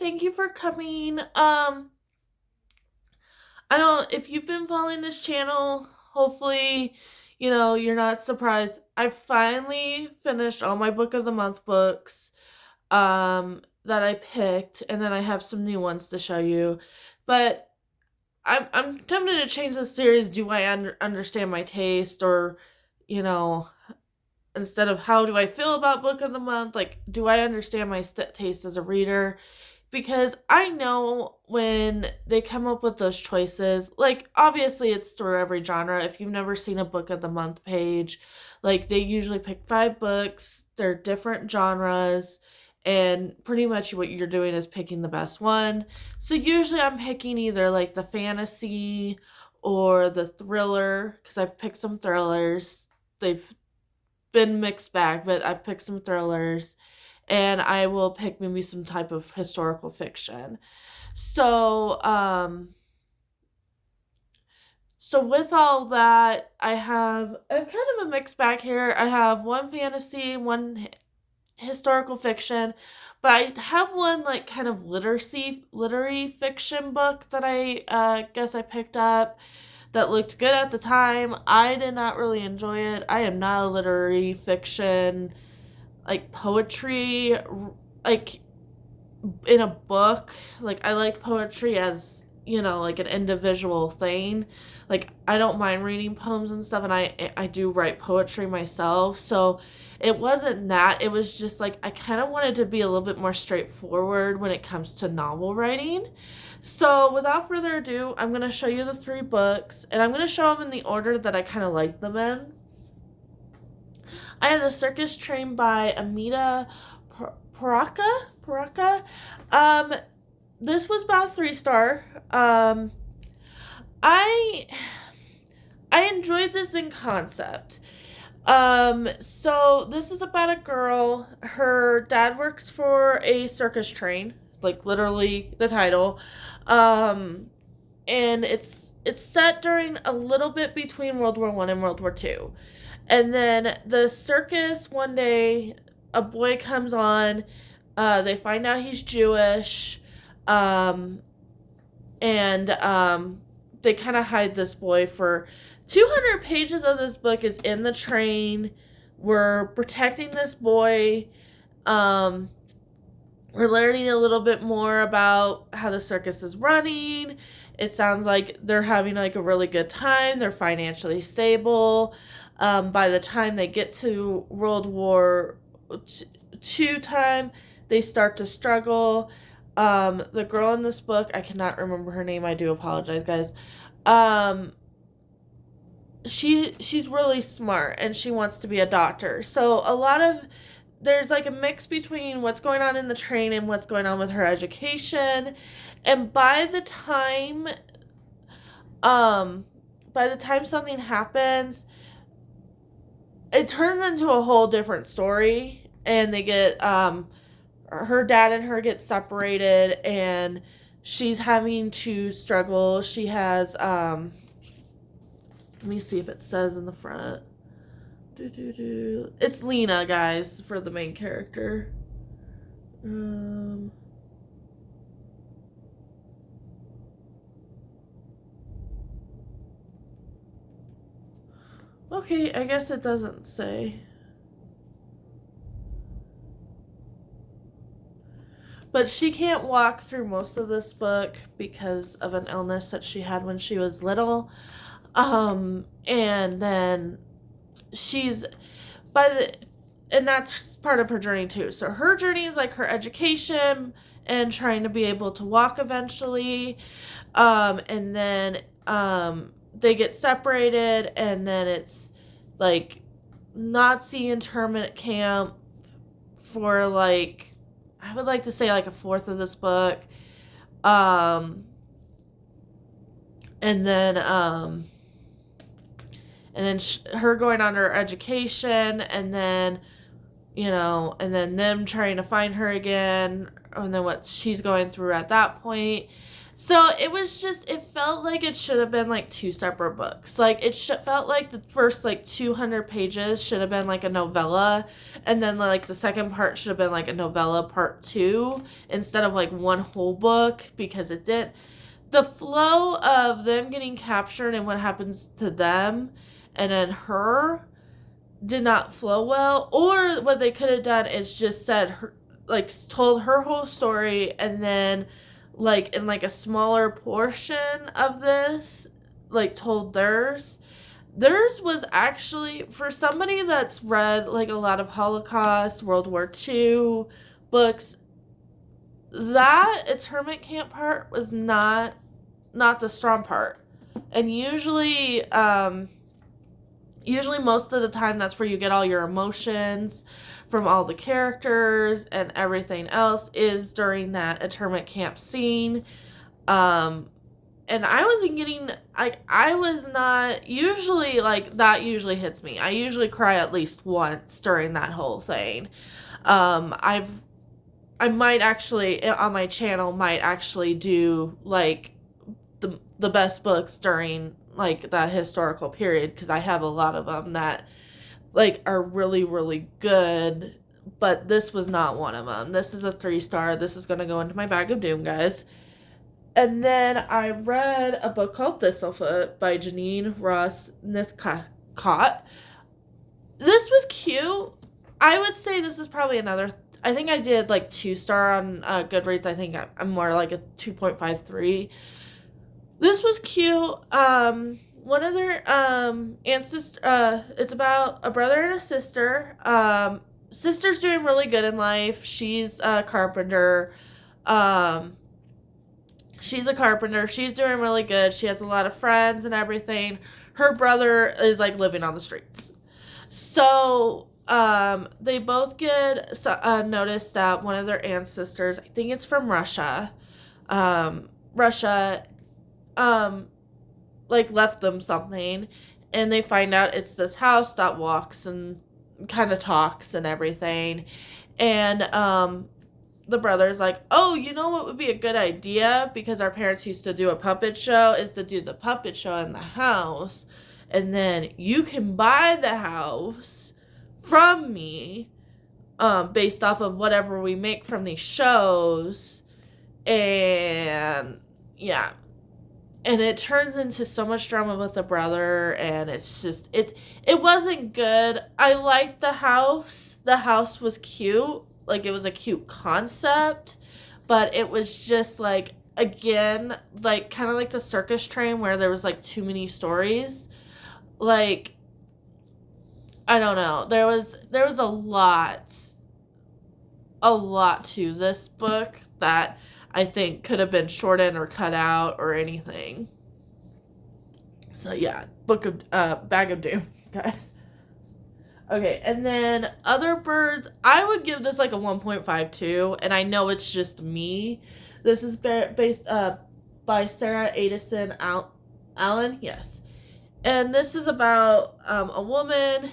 thank you for coming. I don't if you've been following this channel, hopefully, you're not surprised. I finally finished all my book of the month books that I picked, and then I have some new ones to show you. But I'm tempted to change the series. Do I understand my taste, or you know, instead of how do I feel about book of the month, like do I understand my taste as a reader? Because I know when they come up with those choices, like obviously it's through every genre. If you've never seen a book of the month page, like they usually pick 5 books, they're different genres, and pretty much what you're doing is picking the best one. So usually I'm picking either like the fantasy or the thriller, because I've picked some thrillers. They've been mixed bag, but I've picked some thrillers, and I will pick maybe some type of historical fiction. So, so with all that, I have a kind of a mixed bag here. I have one fantasy, one historical fiction, but I have one like kind of literary fiction book that I guess I picked up that looked good at the time. I did not really enjoy it. I am not a literary fiction, like poetry, like in a book. Like I like poetry as, like an individual thing. Like I don't mind reading poems and stuff, and I do write poetry myself. So it wasn't that. It was just like I kind of wanted to be a little bit more straightforward when it comes to novel writing. So without further ado, I'm going to show you the 3 books, and I'm going to show them in the order that I kind of like them in. I have The Circus Train by Amita Paraka. Um, this was about 3 star. I I enjoyed this in concept. So this is about a girl. Her dad works for a circus train, like literally the title. And it's set during a little bit between World War I and World War II. And then the circus, one day a boy comes on, they find out he's Jewish, um, and they kind of hide this boy for 200 pages of this book is in the train. We're protecting this boy. Um, we're learning a little bit more about how the circus is running. It sounds like they're having like a really good time. They're financially stable. By the time they get to World War II time, they start to struggle. The girl in this book, I cannot remember her name. I do apologize, guys. Um, she's really smart, and she wants to be a doctor. So a lot of there's like a mix between what's going on in the train and what's going on with her education. And um by the time something happens, it turns into a whole different story, and they get her dad and her get separated, and she's having to struggle. She has let me see if it says in the front. It's Lena, guys, for the main character. Okay, I guess it doesn't say. But she can't walk through most of this book because of an illness that she had when she was little. And then she's by the and that's part of her journey too. So her journey is like her education and trying to be able to walk eventually. And then they get separated, and then it's like Nazi internment camp for like, I would like to say like a fourth of this book. Um and then her going on her education, and then and then them trying to find her again, and then what she's going through at that point. So it was just, it felt like it should have been like two separate books. Like it felt like the first like 200 pages should have been like a novella, and then like the second part should have been like a novella part two instead of like one whole book, because it did. The flow of them getting captured and what happens to them and then her did not flow well. Or what they could have done is just said her, like told her whole story, and then like in like a smaller portion of this like told theirs was actually, for somebody that's read like a lot of Holocaust, World War II books, that internment camp part was not the strong part. And usually most of the time that's where you get all your emotions from all the characters and everything else, is during that internment camp scene. And I wasn't getting, I was not usually, like, that usually hits me. I usually cry at least once during that whole thing. I might actually, on my channel, might actually do like the best books during like that historical period, because I have a lot of them that like are really, really good, but this was not one of them. This is a 3-star. This is going to go into my bag of doom, guys. And then I read a book called Thistlefoot by Janine Ross Nithcott. This was cute. I would say this is probably another, I think I did like 2-star on Goodreads. I think I'm more like a 2.53. This was cute. One of their ancestors, it's about a brother and a sister. Sister's doing really good in life. She's a carpenter. She's a carpenter. She's doing really good. She has a lot of friends and everything. Her brother is like living on the streets. So they both get notice that one of their ancestors, I think it's from Russia, like left them something, and they find out it's this house that walks and kind of talks and everything. And the brother's like, oh, you know what would be a good idea, because our parents used to do a puppet show, is to do the puppet show in the house, and then you can buy the house from me, based off of whatever we make from these shows. And yeah, and it turns into so much drama with the brother, and it's just, it wasn't good. I liked the house. The house was cute. Like, it was a cute concept, but it was just like, again, like kind of like the circus train, where there was like too many stories. Like, I don't know. There was a lot to this book that I think could have been shortened or cut out or anything. So yeah, Bag of Doom, guys. Okay, and then Other Birds, I would give this like a 1.52, and I know it's just me. This is based by Sarah Addison Allen, yes. And this is about a woman.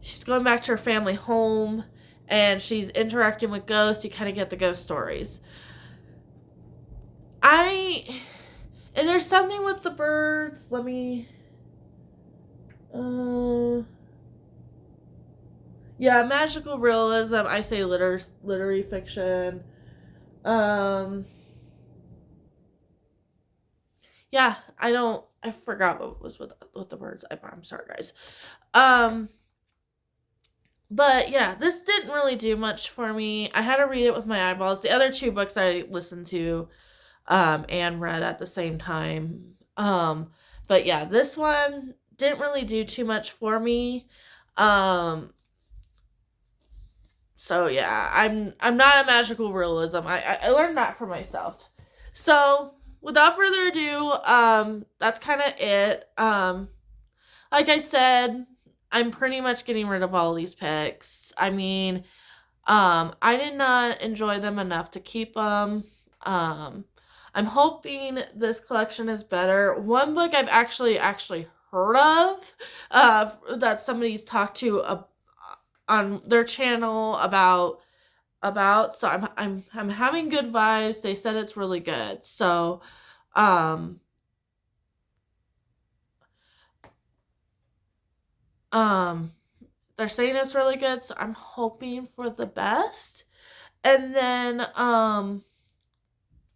She's going back to her family home, and she's interacting with ghosts. You kind of get the ghost stories. And there's something with the birds. Let me, yeah, magical realism. I say literary fiction. Yeah, I forgot what was with the birds. I'm sorry, guys. But yeah, this didn't really do much for me. I had to read it with my eyeballs. The other two books I listened to and read at the same time. But yeah, this one didn't really do too much for me. So yeah, I'm not a magical realism. I learned that for myself. So without further ado, that's kind of it. Like I said, I'm pretty much getting rid of all these picks. I mean, I did not enjoy them enough to keep them. I'm hoping this collection is better. One book I've actually heard of, that somebody's talked to on their channel about, about. So I'm having good vibes. They said it's really good. So um um they're saying it's really good, so I'm hoping for the best. And then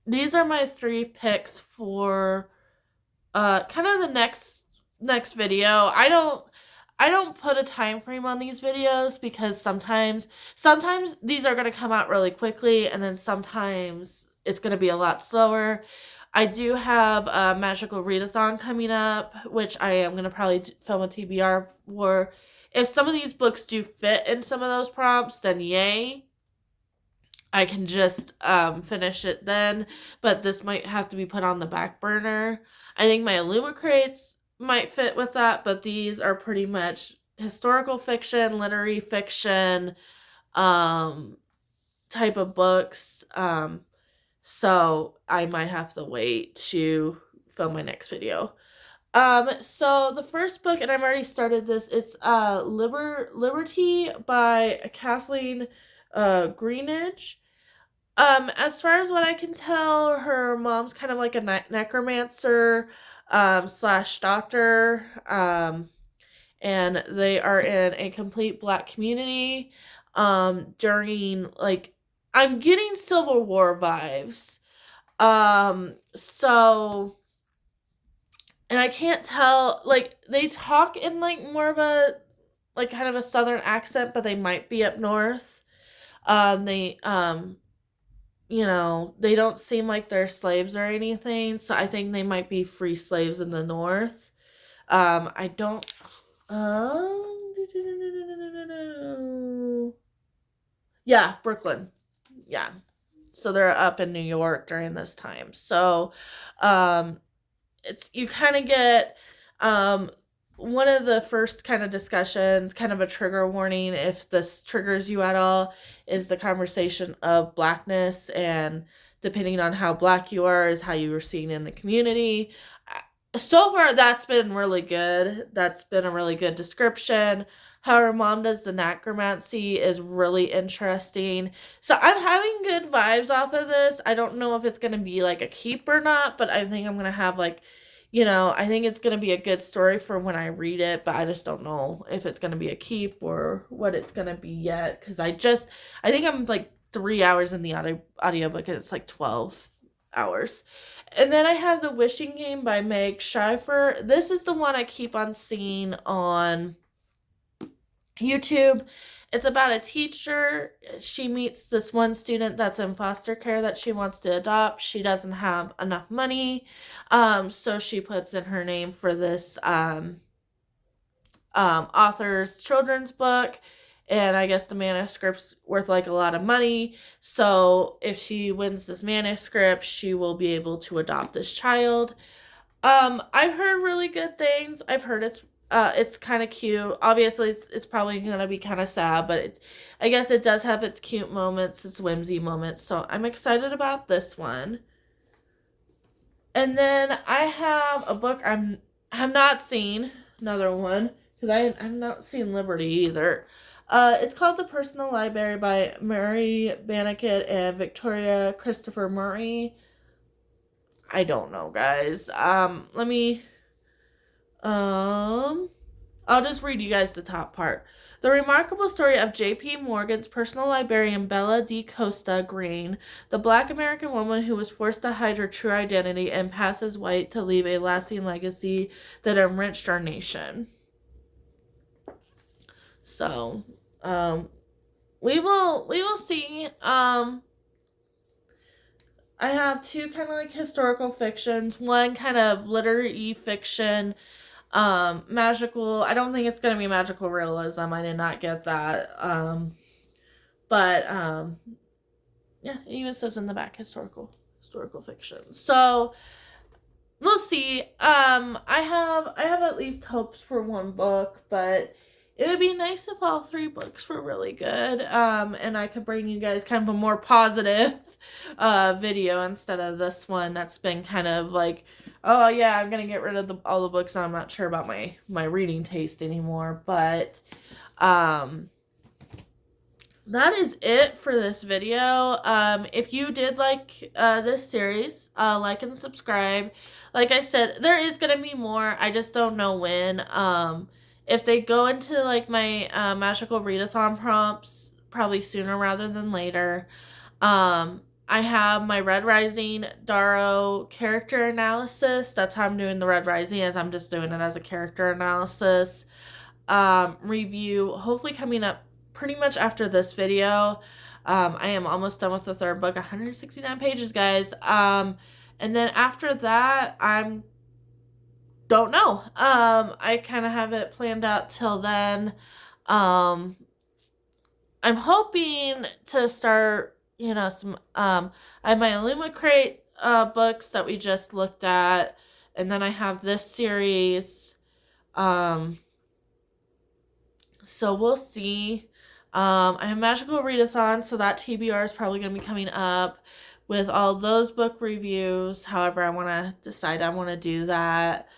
these are my 3 picks for kind of the next video. I don't put a time frame on these videos because sometimes these are going to come out really quickly, and then sometimes it's going to be a lot slower. I do have a magical readathon coming up, which I am going to probably film a TBR for. If some of these books do fit in some of those prompts, then yay. I can just finish it then, but this might have to be put on the back burner. I think my Illumicrates might fit with that, but these are pretty much historical fiction, literary fiction type of books. So I might have to wait to film my next video. So the first book, and I've already started this, it's Liberty by Kathleen Greenidge. As far as what I can tell, her mom's kind of like a necromancer slash doctor. And they are in a complete black community during, like, I'm getting Civil War vibes. So, and I can't tell, like, they talk in, like, more of a, like, kind of a southern accent, but they might be up north. They don't seem like they're slaves or anything, so I think they might be free slaves in the north. I don't. Yeah, Brooklyn. Yeah. So they're up in New York during this time. So, you kind of get one of the first kind of discussions, kind of a trigger warning if this triggers you at all, is the conversation of blackness, and depending on how black you are is how you were seen in the community. So far, that's been really good. That's been a really good description. How her mom does the necromancy is really interesting. So I'm having good vibes off of this. I don't know if it's going to be like a keep or not, but I think I'm going to have like, I think it's going to be a good story for when I read it, but I just don't know if it's going to be a keep or what it's going to be yet. Because I think I'm like 3 hours in the audiobook, and it's like 12 hours. And then I have The Wishing Game by Meg Schiffer. This is the one I keep on seeing on YouTube. It's about a teacher. She meets this one student that's in foster care that she wants to adopt. She doesn't have enough money, so she puts in her name for this author's children's book. And I guess the manuscript's worth like a lot of money. So if she wins this manuscript, she will be able to adopt this child. I've heard really good things. I've heard it's kind of cute. Obviously, it's probably gonna be kind of sad, but I guess it does have its cute moments, its whimsy moments. So I'm excited about this one. And then I have a book have not seen, another one, because I've not seen Liberty either. It's called The Personal Library by Mary Bannicat and Victoria Christopher Murray. I don't know, guys. I'll just read you guys the top part. The remarkable story of J.P. Morgan's personal librarian Bella D. Costa Green, the Black American woman who was forced to hide her true identity and pass as white to leave a lasting legacy that enriched our nation. So, we will see. I have 2 kind of like historical fictions, one kind of literary fiction, magical. I don't think it's going to be magical realism. I did not get that. But yeah, it even says in the back historical fiction. So we'll see. I have at least hopes for one book, but it would be nice if all 3 books were really good. And I could bring you guys kind of a more positive video instead of this one that's been kind of like, oh yeah, I'm gonna get rid of all the books and I'm not sure about my reading taste anymore. But that is it for this video. If you did like this series, like and subscribe. Like I said, there is gonna be more. I just don't know when. If they go into like my magical readathon prompts, probably sooner rather than later. I have my Red Rising Darrow character analysis. That's how I'm doing the Red Rising, as I'm just doing it as a character analysis review, hopefully coming up pretty much after this video. I am almost done with the third book, 169 pages, guys. And then after that, don't know. I kind of have it planned out till then. I'm hoping to start, some, I have my Illumicrate books that we just looked at, and then I have this series. So we'll see. I have Magical Readathon, so that TBR is probably going to be coming up with all those book reviews. However, I want to decide I want to do that.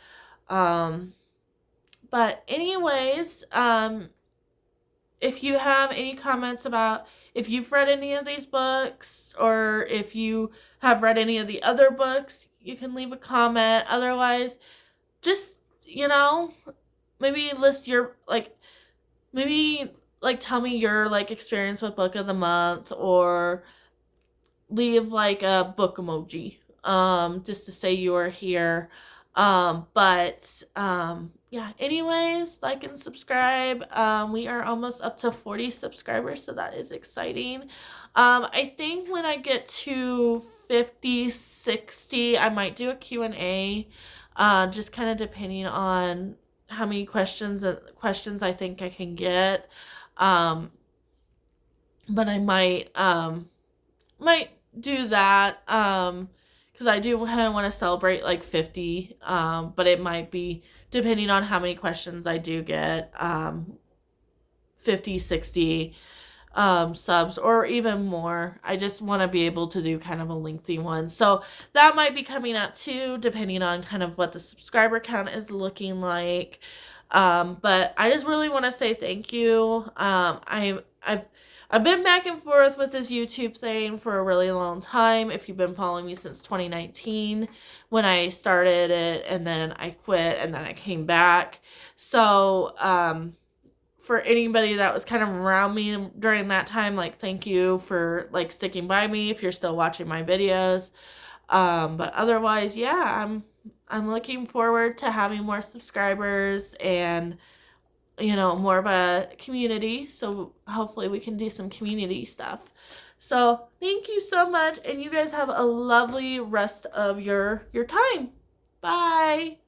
But anyways, if you have any comments about if you've read any of these books, or if you have read any of the other books, you can leave a comment. Otherwise, just, maybe list your, maybe tell me your experience with book of the month, or leave a book emoji just to say you are here. Yeah, anyways, like and subscribe. We are almost up to 40 subscribers, so that is exciting. I think when I get to 50, 60, I might do a Q&A, just kind of depending on how many questions I think I can get. But I might do that, because I do kind of want to celebrate 50, but it might be depending on how many questions I do get, 50, 60 subs, or even more. I just want to be able to do kind of a lengthy one, so that might be coming up too, depending on kind of what the subscriber count is looking like. But I just really want to say thank you. I've been back and forth with this YouTube thing for a really long time. If you've been following me since 2019, when I started it, and then I quit, and then I came back. So, for anybody that was kind of around me during that time, thank you for sticking by me if you're still watching my videos. But otherwise, yeah, I'm looking forward to having more subscribers and more of a community. So hopefully we can do some community stuff. So thank you so much, and you guys have a lovely rest of your time. Bye.